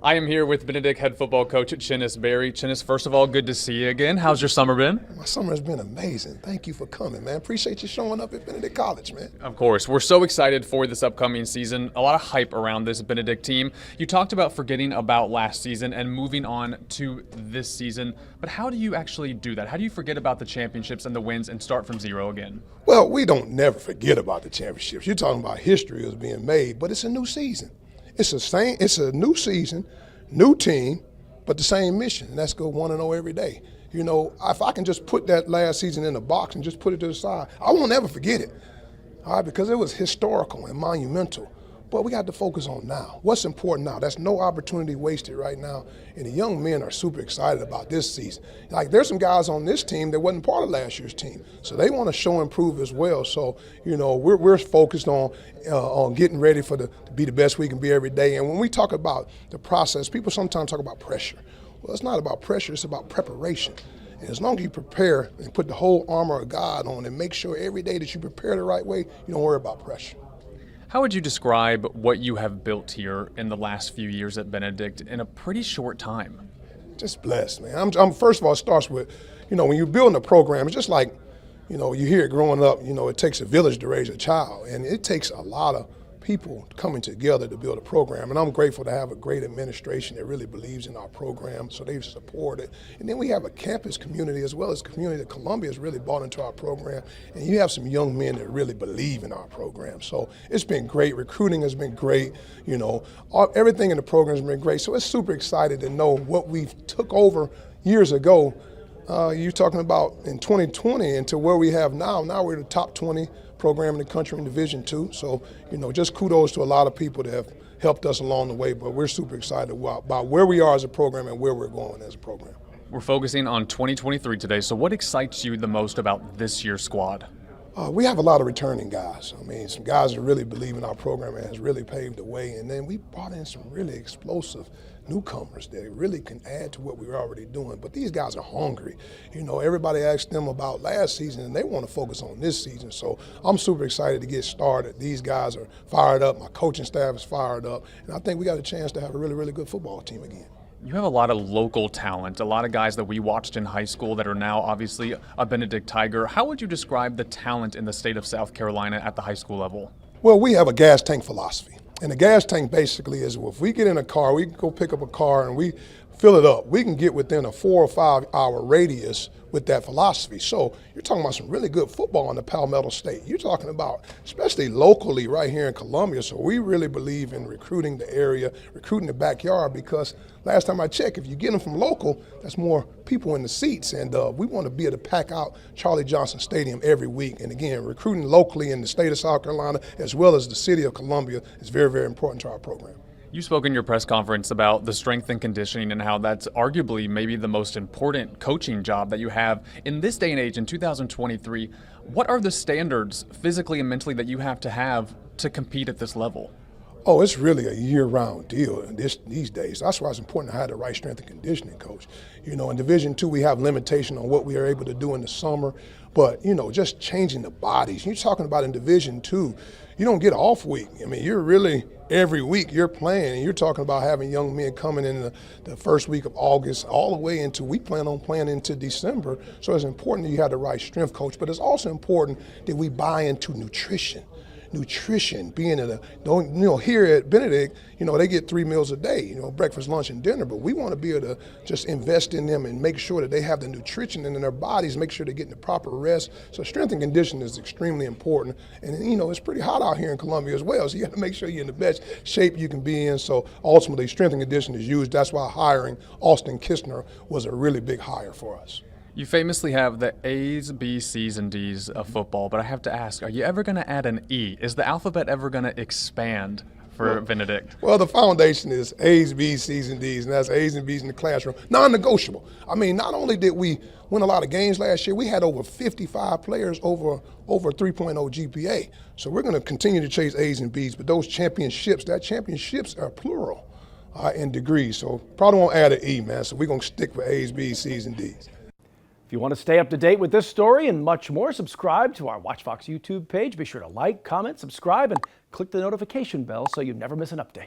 I am here with Benedict head football coach Chennis Berry. Chennis, first of all, good to see you again. How's your summer been? My summer has been amazing. Thank you for coming, man. Appreciate you showing up at Benedict College, man. Of course. We're so excited for this upcoming season. A lot of hype around this Benedict team. You talked about forgetting about last season and moving on to this season, but how do you actually do that? How do you forget about the championships and the wins and start from zero again? Well, we don't never forget about the championships. You're talking about history is being made, but it's a new season. It's a new season, new team, but the same mission, and that's go 1-0 every day. You know, if I can just put that last season in a box and just put it to the side, I won't ever forget it, all right, because it was historical and monumental. But we got to focus on now. What's important now? That's no opportunity wasted right now. And the young men are super excited about this season. Like, there's some guys on this team that wasn't part of last year's team. So they want to show and prove as well. So, you know, we're focused on getting ready to be the best we can be every day. And when we talk about the process, people sometimes talk about pressure. Well, it's not about pressure. It's about preparation. And as long as you prepare and put the whole armor of God on and make sure every day that you prepare the right way, you don't worry about pressure. How would you describe what you have built here in the last few years at Benedict in a pretty short time? Just blessed, man. I'm first of all, it starts with, you know, when you're building a program, it's just like, you know, you hear it growing up, you know, it takes a village to raise a child. And it takes a lot of people coming together to build a program. And I'm grateful to have a great administration that really believes in our program, so they've supported. And then we have a campus community as well as community that Columbia has really bought into our program. And you have some young men that really believe in our program. So it's been great. Recruiting has been great. You know, everything in the program has been great. So it's super excited to know what we've took over years ago. You're talking about in 2020 and to where we have now. Now we're the top 20 program in the country in Division II. So, you know, just kudos to a lot of people that have helped us along the way, but we're super excited about where we are as a program and where we're going as a program. We're focusing on 2023 today, so what excites you the most about this year's squad? We have a lot of returning guys. I mean, some guys that really believe in our program and has really paved the way. And then we brought in some really explosive newcomers that really can add to what we're already doing. But these guys are hungry. You know, everybody asked them about last season, and they want to focus on this season. So I'm super excited to get started. These guys are fired up. My coaching staff is fired up. And I think we got a chance to have a really, really good football team again. You have a lot of local talent, a lot of guys that we watched in high school that are now obviously a Benedict Tiger. How would you describe the talent in the state of South Carolina at the high school level? Well, we have a gas tank philosophy. And the gas tank basically is, well, if we get in a car, we go pick up a car and we fill it up, we can get within a 4 or 5 hour radius with that philosophy. So you're talking about some really good football in the Palmetto State. You're talking about, especially locally right here in Columbia. So we really believe in recruiting the area, recruiting the backyard, because last time I checked, if you get them from local, that's more people in the seats. And we want to be able to pack out Charlie Johnson Stadium every week. And again, recruiting locally in the state of South Carolina as well as the city of Columbia is very, very important to our program. You spoke in your press conference about the strength and conditioning and how that's arguably maybe the most important coaching job that you have. In this day and age, in 2023, what are the standards physically and mentally that you have to compete at this level? Oh, it's really a year-round deal these days. That's why it's important to have the right strength and conditioning coach. You know, in Division II, we have limitation on what we are able to do in the summer, but, you know, just changing the bodies. You're talking about in Division II, you don't get an off week. I mean, you're really, every week you're playing, and you're talking about having young men coming in the first week of August all the way into, we plan on playing into December. So it's important that you have the right strength coach, but it's also important that we buy into nutrition. Being here at Benedict, you know, they get 3 meals a day, you know, breakfast, lunch, and dinner, but we want to be able to just invest in them and make sure that they have the nutrition in their bodies, make sure they're getting the proper rest. So strength and conditioning is extremely important. And, you know, it's pretty hot out here in Columbia as well, so you got to make sure you're in the best shape you can be in. So ultimately, strength and conditioning is used. That's why hiring Austin Kistner was a really big hire for us. You famously have the A's, B's, C's, and D's of football, but I have to ask, are you ever going to add an E? Is the alphabet ever going to expand for Benedict? Well, the foundation is A's, B's, C's, and D's, and that's A's and B's in the classroom. Non-negotiable. I mean, not only did we win a lot of games last year, we had over 55 players over 3.0 GPA. So we're going to continue to chase A's and B's, but those championships are plural in degrees. So probably won't add an E, man. So we're going to stick with A's, B's, C's, and D's. If you want to stay up to date with this story and much more, subscribe to our Watch Fox YouTube page. Be sure to like, comment, subscribe, and click the notification bell so you never miss an update.